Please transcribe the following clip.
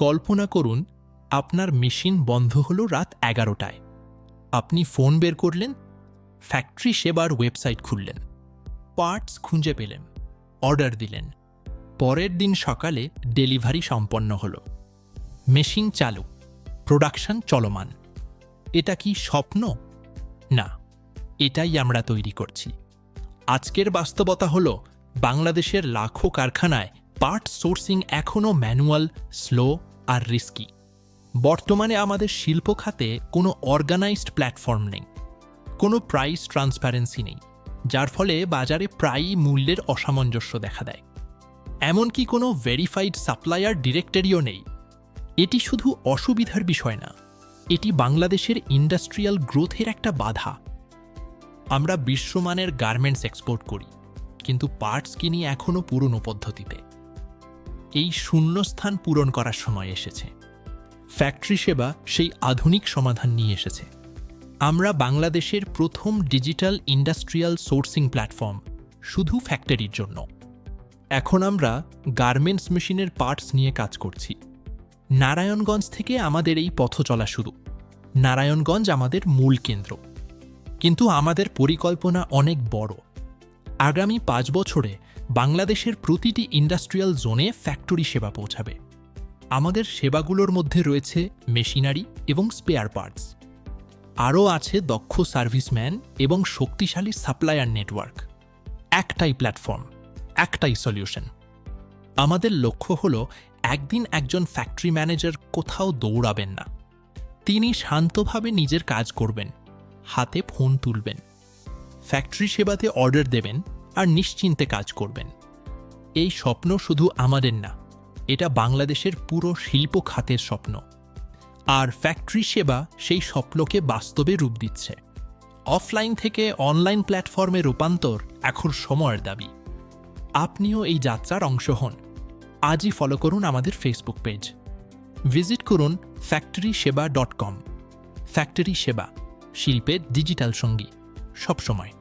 কল্পনা করুন আপনার মেশিন বন্ধ হলো রাত 11টায়। আপনি ফোন বের করলেন, ফ্যাক্টরি সেবার ওয়েবসাইট খুললেন, পার্টস খুঁজে পেলেন, অর্ডার দিলেন। পরের দিন সকালে ডেলিভারি সম্পন্ন হলো। মেশিন চালু, প্রোডাকশন চলমান। এটা কি স্বপ্ন? না, এটাই আমরা তৈরি করছি। আজকের বাস্তবতা হলো বাংলাদেশের লাখো কারখানায় পার্ট সোর্সিং এখনও ম্যানুয়াল, স্লো আর রিস্কি। বর্তমানে আমাদের শিল্প খাতে কোনো অর্গানাইজড প্ল্যাটফর্ম নেই, কোনো প্রাইস ট্রান্সপারেন্সি নেই, যার ফলে বাজারে প্রায়ই মূল্যের অসামঞ্জস্য দেখা দেয়। এমনকি কোনো ভেরিফাইড সাপ্লায়ার ডিরেক্টরিও নেই। এটি শুধু অসুবিধার বিষয় না, এটি বাংলাদেশের ইন্ডাস্ট্রিয়াল গ্রোথের একটা বাধা। আমরা বিশ্বমানের গার্মেন্টস এক্সপোর্ট করি, কিন্তু পার্টস কিনি এখনও পুরনো পদ্ধতিতে। এই শূন্যস্থান পূরণ করার সময় এসেছে। ফ্যাক্টরি সেবা সেই আধুনিক সমাধান নিয়ে এসেছে। আমরা বাংলাদেশের প্রথম ডিজিটাল ইন্ডাস্ট্রিয়াল সোর্সিং প্ল্যাটফর্ম, শুধু ফ্যাক্টরির জন্য। এখন আমরা গার্মেন্টস মেশিনের পার্টস নিয়ে কাজ করছি। নারায়ণগঞ্জ থেকে আমাদের এই পথ চলা শুরু। নারায়ণগঞ্জ আমাদের মূল কেন্দ্র, কিন্তু আমাদের পরিকল্পনা অনেক বড়। আগামী 5 বছরে বাংলাদেশের প্রতিটি ইন্ডাস্ট্রিয়াল জোনে ফ্যাক্টরি সেবা পৌঁছাবে। আমাদের সেবাগুলোর মধ্যে রয়েছে মেশিনারি এবং স্পেয়ার পার্টস। আরও আছে দক্ষ সার্ভিসম্যান এবং শক্তিশালী সাপ্লায়ার নেটওয়ার্ক। একটাই প্ল্যাটফর্ম, একটাই সলিউশন। আমাদের লক্ষ্য হল একদিন একজন ফ্যাক্টরি ম্যানেজার কোথাও দৌড়াবেন না। তিনি শান্তভাবে নিজের কাজ করবেন, হাতে ফোন তুলবেন, ফ্যাক্টরি সেবাতে অর্ডার দেবেন আর নিশ্চিন্তে কাজ করবেন। এই স্বপ্ন শুধু আমাদের না, এটা বাংলাদেশের পুরো শিল্প খাতের স্বপ্ন। আর ফ্যাক্টরি সেবা সেই স্বপ্নকে বাস্তবে রূপ দিচ্ছে। অফলাইন থেকে অনলাইন প্ল্যাটফর্মে রূপান্তর এখন সময়ের দাবি। আপনিও এই যাত্রার অংশ হন। আজই ফলো করুন আমাদের ফেসবুক পেজ। ভিজিট করুন factoryseba.com। ফ্যাক্টরি সেবা, শিল্পের ডিজিটাল সঙ্গী, সবসময়।